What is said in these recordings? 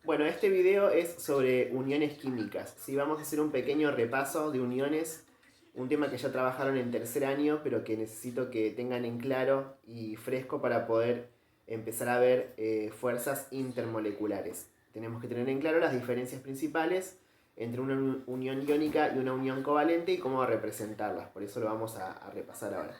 Bueno, este video es sobre uniones químicas. Sí, vamos a hacer un pequeño repaso de uniones, un tema que ya trabajaron en tercer año, pero que necesito que tengan en claro y fresco para poder empezar a ver fuerzas intermoleculares. Tenemos que tener en claro las diferencias principales entre una unión iónica y una unión covalente y cómo representarlas. Por eso lo vamos a repasar ahora.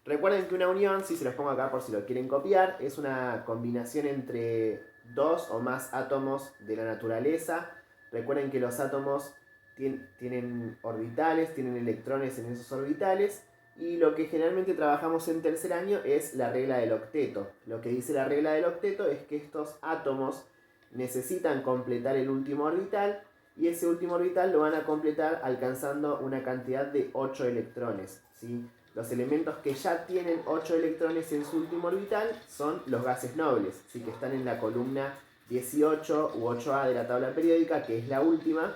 Recuerden que una unión, si se los pongo acá por si lo quieren copiar, es una combinación entre dos o más átomos de la naturaleza. Recuerden que los átomos tienen orbitales, tienen electrones en esos orbitales. Y lo que generalmente trabajamos en tercer año es la regla del octeto. Lo que dice la regla del octeto es que estos átomos necesitan completar el último orbital y ese último orbital lo van a completar alcanzando una cantidad de 8 electrones, ¿sí? Los elementos que ya tienen 8 electrones en su último orbital son los gases nobles, ¿sí? Que están en la columna 18 u 8A de la tabla periódica, que es la última.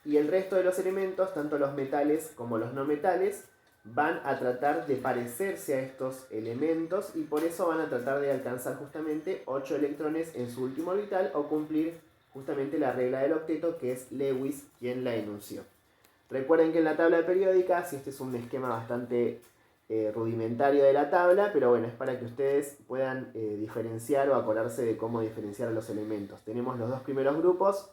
Y el resto de los elementos, tanto los metales como los no metales, van a tratar de parecerse a estos elementos y por eso van a tratar de alcanzar justamente 8 electrones en su último orbital o cumplir justamente la regla del octeto, que es Lewis quien la enunció. Recuerden que en la tabla periódica, si este es un esquema bastante rudimentario de la tabla, pero bueno, es para que ustedes puedan diferenciar o acordarse de cómo diferenciar los elementos. Tenemos los dos primeros grupos,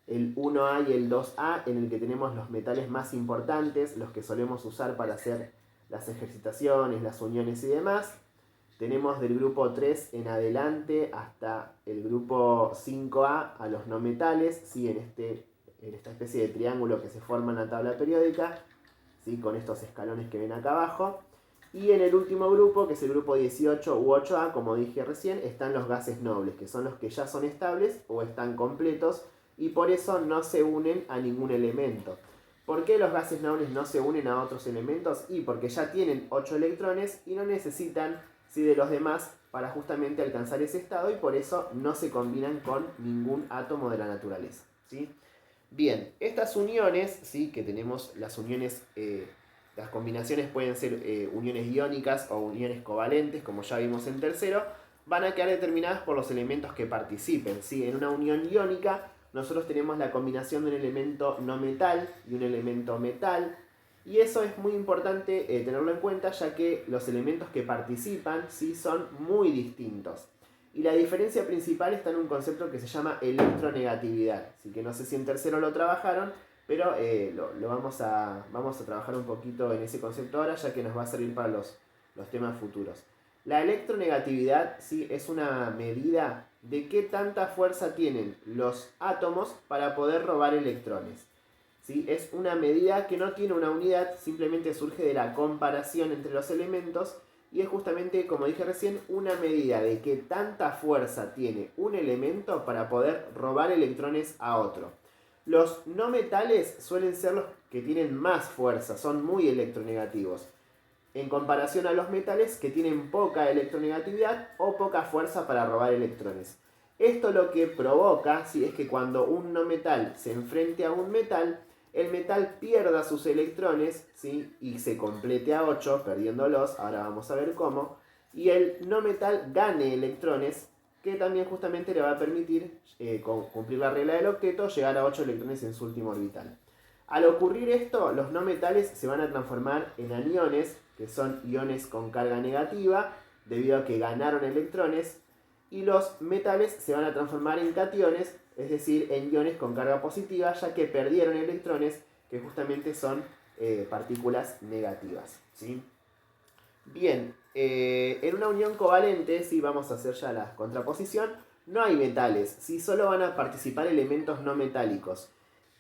el 1A y el 2A, en el que tenemos los metales más importantes, los que solemos usar para hacer las ejercitaciones, las uniones y demás. Tenemos del grupo 3 en adelante hasta el grupo 5A a los no metales, ¿sí? En esta especie de triángulo que se forma en la tabla periódica, ¿sí? Con estos escalones que ven acá abajo. Y en el último grupo, que es el grupo 18 u 8A, como dije recién, están los gases nobles, que son los que ya son estables o están completos y por eso no se unen a ningún elemento. ¿Por qué los gases nobles no se unen a otros elementos? Y porque ya tienen 8 electrones y no necesitan, ¿sí?, de los demás para justamente alcanzar ese estado y por eso no se combinan con ningún átomo de la naturaleza, ¿sí? Bien, estas uniones, ¿sí?, que tenemos las uniones, las combinaciones pueden ser uniones iónicas o uniones covalentes, como ya vimos en tercero, van a quedar determinadas por los elementos que participen, ¿sí? En una unión iónica nosotros tenemos la combinación de un elemento no metal y un elemento metal, y eso es muy importante tenerlo en cuenta, ya que los elementos que participan, ¿sí?, son muy distintos. Y la diferencia principal está en un concepto que se llama electronegatividad. Así que no sé si en tercero lo trabajaron, pero vamos a trabajar un poquito en ese concepto ahora, ya que nos va a servir para los temas futuros. La electronegatividad, ¿sí?, es una medida de qué tanta fuerza tienen los átomos para poder robar electrones. ¿Sí? Es una medida que no tiene una unidad, simplemente surge de la comparación entre los elementos y es justamente, como dije recién, una medida de qué tanta fuerza tiene un elemento para poder robar electrones a otro. Los no metales suelen ser los que tienen más fuerza, son muy electronegativos, en comparación a los metales que tienen poca electronegatividad o poca fuerza para robar electrones. Esto lo que provoca, ¿sí?, es que cuando un no metal se enfrente a un metal, el metal pierda sus electrones, ¿sí?, y se complete a 8, perdiéndolos, ahora vamos a ver cómo, y el no metal gane electrones, que también justamente le va a permitir cumplir la regla del octeto, llegar a 8 electrones en su último orbital. Al ocurrir esto, los no metales se van a transformar en aniones, que son iones con carga negativa, debido a que ganaron electrones, y los metales se van a transformar en cationes, es decir, en iones con carga positiva, ya que perdieron electrones, que justamente son partículas negativas, ¿sí? Bien, en una unión covalente, si vamos a hacer ya la contraposición, no hay metales, ¿sí? Solo van a participar elementos no metálicos.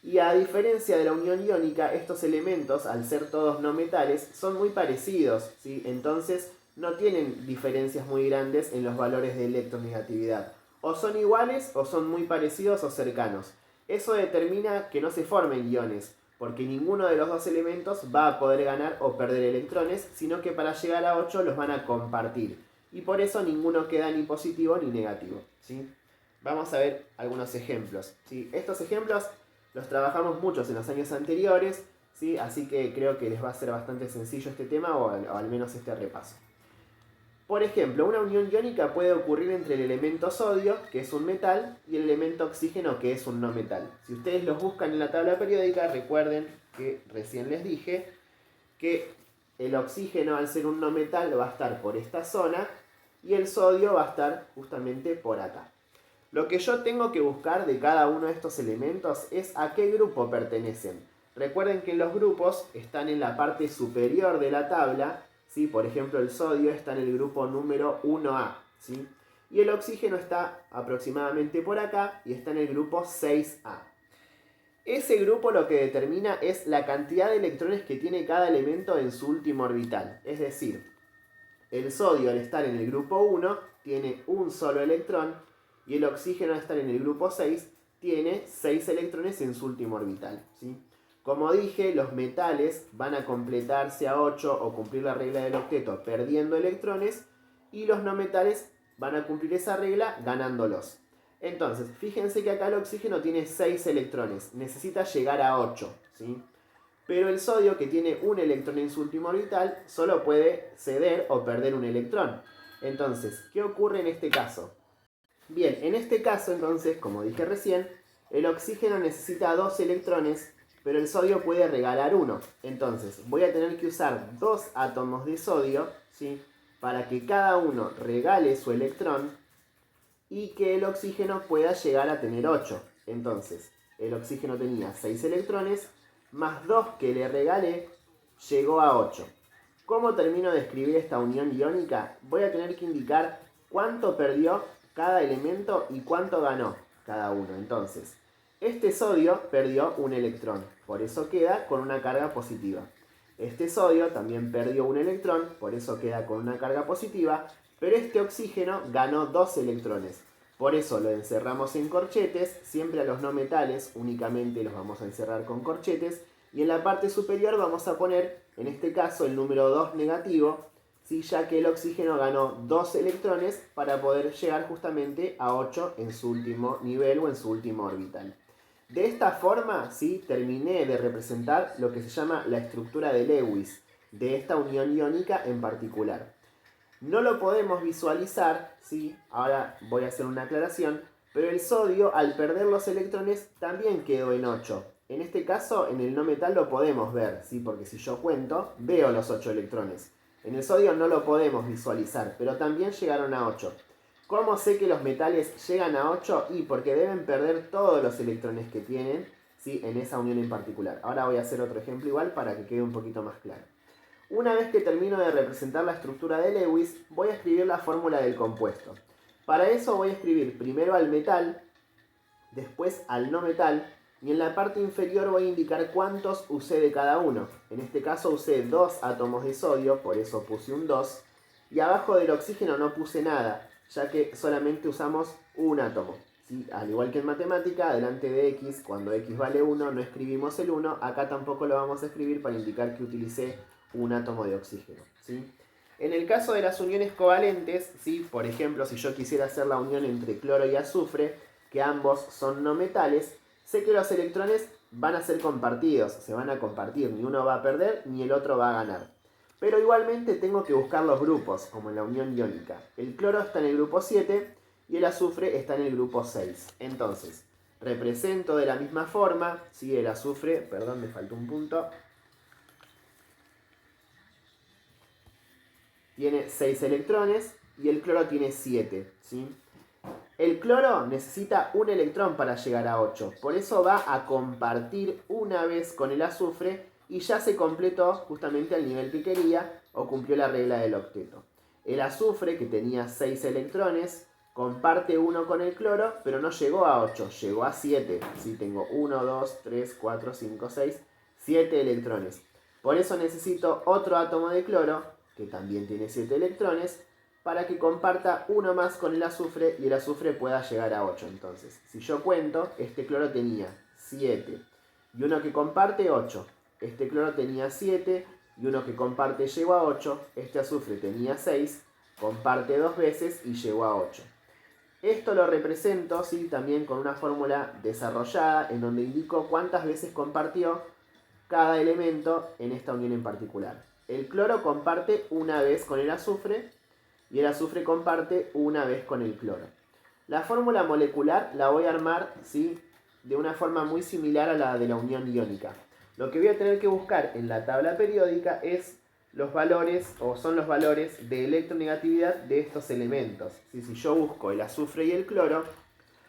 Y a diferencia de la unión iónica, estos elementos, al ser todos no metales, son muy parecidos, ¿sí? Entonces no tienen diferencias muy grandes en los valores de electronegatividad. O son iguales o son muy parecidos o cercanos. Eso determina que no se formen iones, porque ninguno de los dos elementos va a poder ganar o perder electrones, sino que para llegar a 8 los van a compartir. Y por eso ninguno queda ni positivo ni negativo, ¿sí? Vamos a ver algunos ejemplos, ¿sí? Estos ejemplos los trabajamos muchos en los años anteriores, ¿sí? Así que creo que les va a ser bastante sencillo este tema o al menos este repaso. Por ejemplo, una unión iónica puede ocurrir entre el elemento sodio, que es un metal, y el elemento oxígeno, que es un no metal. Si ustedes los buscan en la tabla periódica, recuerden que recién les dije que el oxígeno, al ser un no metal, va a estar por esta zona y el sodio va a estar justamente por acá. Lo que yo tengo que buscar de cada uno de estos elementos es a qué grupo pertenecen. Recuerden que los grupos están en la parte superior de la tabla, ¿sí? Por ejemplo, el sodio está en el grupo número 1A, ¿sí? Y el oxígeno está aproximadamente por acá y está en el grupo 6A. Ese grupo lo que determina es la cantidad de electrones que tiene cada elemento en su último orbital. Es decir, el sodio al estar en el grupo 1 tiene un solo electrón y el oxígeno al estar en el grupo 6 tiene 6 electrones en su último orbital, ¿sí? Como dije, los metales van a completarse a 8 o cumplir la regla del octeto perdiendo electrones y los no metales van a cumplir esa regla ganándolos. Entonces, fíjense que acá el oxígeno tiene 6 electrones, necesita llegar a 8, ¿sí? Pero el sodio, que tiene un electrón en su último orbital, solo puede ceder o perder un electrón. Entonces, ¿qué ocurre en este caso? Bien, en este caso, entonces, como dije recién, el oxígeno necesita 2 electrones, pero el sodio puede regalar uno. Entonces, voy a tener que usar 2 átomos de sodio, ¿sí? Para que cada uno regale su electrón y que el oxígeno pueda llegar a tener 8. Entonces, el oxígeno tenía 6 electrones, más 2 que le regalé, llegó a 8. ¿Cómo termino de escribir esta unión iónica? Voy a tener que indicar cuánto perdió cada elemento y cuánto ganó cada uno. Entonces, este sodio perdió un electrón, por eso queda con una carga positiva. Este sodio también perdió un electrón, por eso queda con una carga positiva, pero este oxígeno ganó 2 electrones. Por eso lo encerramos en corchetes, siempre a los no metales únicamente los vamos a encerrar con corchetes, y en la parte superior vamos a poner, en este caso, el número 2 negativo, ¿sí? Ya que el oxígeno ganó 2 electrones para poder llegar justamente a 8 en su último nivel o en su último orbital. De esta forma, ¿sí? Terminé de representar lo que se llama la estructura de Lewis, de esta unión iónica en particular. No lo podemos visualizar, ¿sí? Ahora voy a hacer una aclaración, pero el sodio, al perder los electrones, también quedó en 8. En este caso, en el no metal lo podemos ver, ¿sí? Porque si yo cuento, veo los 8 electrones. En el sodio no lo podemos visualizar, pero también llegaron a 8. ¿Cómo sé que los metales llegan a 8? Y porque deben perder todos los electrones que tienen, ¿sí? En esa unión en particular. Ahora voy a hacer otro ejemplo igual para que quede un poquito más claro. Una vez que termino de representar la estructura de Lewis, voy a escribir la fórmula del compuesto. Para eso voy a escribir primero al metal, después al no metal, y en la parte inferior voy a indicar cuántos usé de cada uno. En este caso usé 2 átomos de sodio, por eso puse un 2, y abajo del oxígeno no puse nada, ya que solamente usamos un átomo. ¿Sí? Al igual que en matemática, delante de x, cuando x vale 1, no escribimos el 1, acá tampoco lo vamos a escribir para indicar que utilicé un átomo de oxígeno, ¿sí? En el caso de las uniones covalentes, ¿sí? Por ejemplo, si yo quisiera hacer la unión entre cloro y azufre, que ambos son no metales, sé que los electrones van a ser compartidos, se van a compartir, ni uno va a perder ni el otro va a ganar. Pero igualmente tengo que buscar los grupos, como en la unión iónica. El cloro está en el grupo 7 y el azufre está en el grupo 6. Entonces, represento de la misma forma, ¿sí? El azufre, perdón, me faltó un punto, tiene 6 electrones y el cloro tiene 7, ¿sí? El cloro necesita un electrón para llegar a 8, por eso va a compartir una vez con el azufre y ya se completó justamente al nivel que quería o cumplió la regla del octeto. El azufre, que tenía 6 electrones, comparte uno con el cloro, pero no llegó a 8, llegó a 7. ¿Sí? Tengo 1, 2, 3, 4, 5, 6, 7 electrones. Por eso necesito otro átomo de cloro, que también tiene 7 electrones, para que comparta uno más con el azufre y el azufre pueda llegar a 8. Entonces, si yo cuento, este cloro tenía 7 y uno que comparte 8. Este cloro tenía 7 y uno que comparte llegó a 8. Este azufre tenía 6, comparte 2 veces y llegó a 8. Esto lo represento, ¿sí? También con una fórmula desarrollada en donde indico cuántas veces compartió cada elemento en esta unión en particular. El cloro comparte una vez con el azufre, y el azufre comparte una vez con el cloro. La fórmula molecular la voy a armar, ¿sí?, de una forma muy similar a la de la unión iónica. Lo que voy a tener que buscar en la tabla periódica es los valores, o son los valores de electronegatividad de estos elementos. Si yo busco el azufre y el cloro,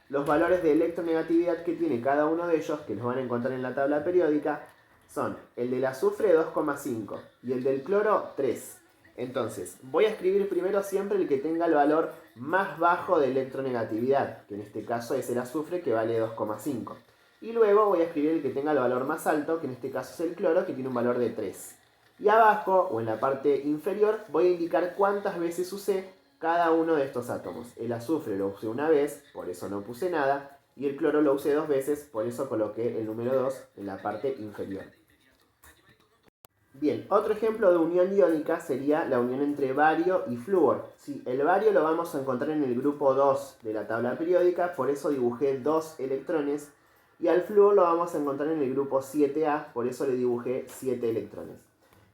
los valores de electronegatividad que tiene cada uno de ellos, que los van a encontrar en la tabla periódica, son el del azufre 2,5 y el del cloro 3. Entonces, voy a escribir primero siempre el que tenga el valor más bajo de electronegatividad, que en este caso es el azufre, que vale 2,5. Y luego voy a escribir el que tenga el valor más alto, que en este caso es el cloro, que tiene un valor de 3. Y abajo, o en la parte inferior, voy a indicar cuántas veces usé cada uno de estos átomos. El azufre lo usé una vez, por eso no puse nada, y el cloro lo usé 2 veces, por eso coloqué el número 2 en la parte inferior. Bien, otro ejemplo de unión iónica sería la unión entre bario y flúor. Sí, el bario lo vamos a encontrar en el grupo 2 de la tabla periódica, por eso dibujé 2 electrones, y al flúor lo vamos a encontrar en el grupo 7A, por eso le dibujé 7 electrones.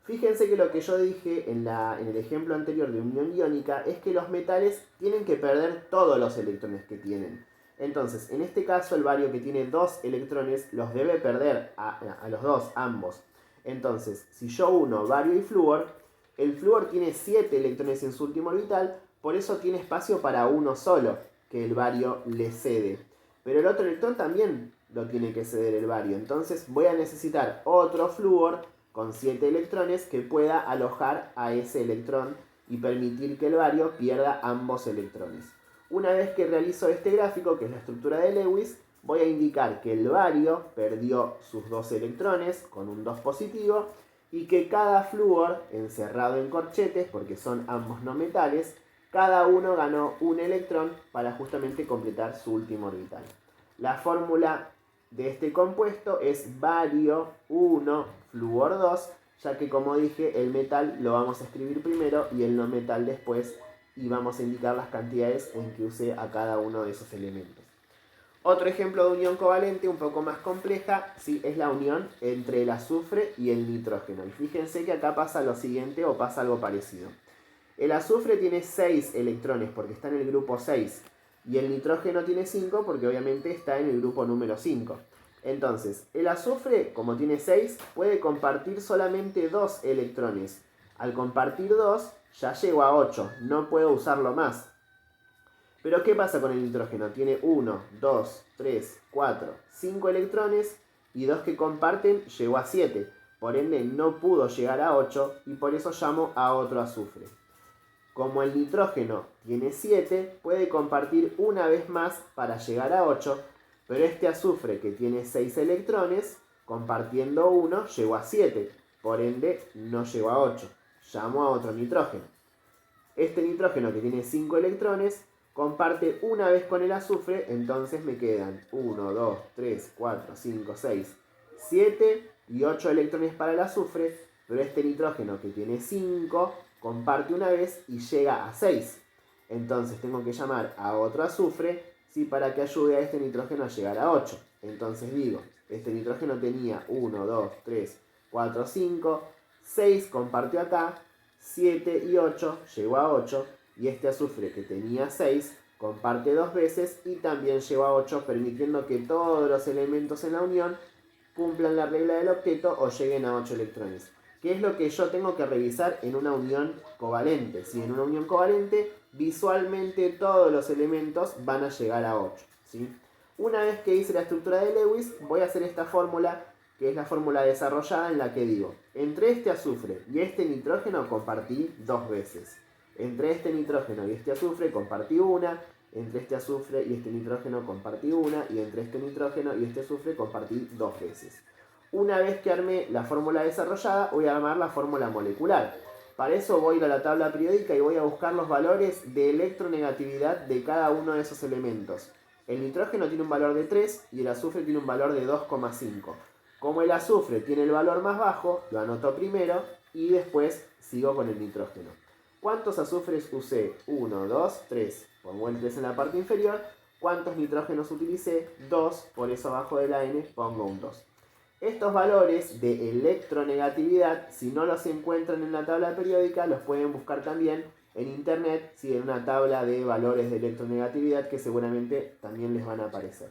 Fíjense que lo que yo dije en el ejemplo anterior de unión iónica es que los metales tienen que perder todos los electrones que tienen. Entonces, en este caso, el bario, que tiene 2 electrones, los debe perder a los dos, ambos. Entonces, si yo uno bario y flúor, el flúor tiene 7 electrones en su último orbital, por eso tiene espacio para uno solo, que el bario le cede. Pero el otro electrón también lo tiene que ceder el bario. Entonces voy a necesitar otro flúor con 7 electrones que pueda alojar a ese electrón y permitir que el bario pierda ambos electrones. Una vez que realizo este gráfico, que es la estructura de Lewis, voy a indicar que el bario perdió sus 2 electrones con un 2 positivo y que cada flúor, encerrado en corchetes, porque son ambos no metales, cada uno ganó un electrón para justamente completar su último orbital. La fórmula de este compuesto es bario 1, flúor 2, ya que, como dije, el metal lo vamos a escribir primero y el no metal después, y vamos a indicar las cantidades en que usé a cada uno de esos elementos. Otro ejemplo de unión covalente un poco más compleja, ¿sí?, es la unión entre el azufre y el nitrógeno. Y fíjense que acá pasa lo siguiente, o pasa algo parecido. El azufre tiene 6 electrones porque está en el grupo 6. Y el nitrógeno tiene 5 porque obviamente está en el grupo número 5. Entonces, el azufre, como tiene 6, puede compartir solamente 2 electrones. Al compartir 2, ya llego a 8. No puedo usarlo más. Pero ¿qué pasa con el nitrógeno? Tiene 1, 2, 3, 4, 5 electrones y 2 que comparten llegó a 7. Por ende no pudo llegar a 8 y por eso llamo a otro azufre. Como el nitrógeno tiene 7, puede compartir una vez más para llegar a 8, pero este azufre, que tiene 6 electrones, compartiendo 1 llegó a 7. Por ende no llegó a 8. Llamo a otro nitrógeno. Este nitrógeno, que tiene 5 electrones, comparte una vez con el azufre, entonces me quedan 1, 2, 3, 4, 5, 6, 7 y 8 electrones para el azufre, pero este nitrógeno, que tiene 5, comparte una vez y llega a 6. Entonces tengo que llamar a otro azufre, ¿sí?, para que ayude a este nitrógeno a llegar a 8. Entonces digo, este nitrógeno tenía 1, 2, 3, 4, 5, 6 compartió acá, 7 y 8 llegó a 8, y este azufre, que tenía 6, comparte 2 veces y también llegó a 8, permitiendo que todos los elementos en la unión cumplan la regla del octeto o lleguen a 8 electrones. ¿Qué es lo que yo tengo que revisar en una unión covalente? Si en una unión covalente, visualmente todos los elementos van a llegar a 8. ¿Sí? Una vez que hice la estructura de Lewis, voy a hacer esta fórmula, que es la fórmula desarrollada, en la que digo, entre este azufre y este nitrógeno compartí 2 veces. Entre este nitrógeno y este azufre compartí una, entre este azufre y este nitrógeno compartí una, y entre este nitrógeno y este azufre compartí 2 veces. Una vez que armé la fórmula desarrollada, voy a armar la fórmula molecular. Para eso voy a ir a la tabla periódica y voy a buscar los valores de electronegatividad de cada uno de esos elementos. El nitrógeno tiene un valor de 3 y el azufre tiene un valor de 2,5. Como el azufre tiene el valor más bajo, lo anoto primero y después sigo con el nitrógeno. ¿Cuántos azufres usé? 1, 2, 3. Pongo el 3 en la parte inferior. ¿Cuántos nitrógenos utilicé? 2. Por eso abajo de la N pongo un 2. Estos valores de electronegatividad, si no los encuentran en la tabla periódica, los pueden buscar también en internet, sí, en una tabla de valores de electronegatividad que seguramente también les van a aparecer.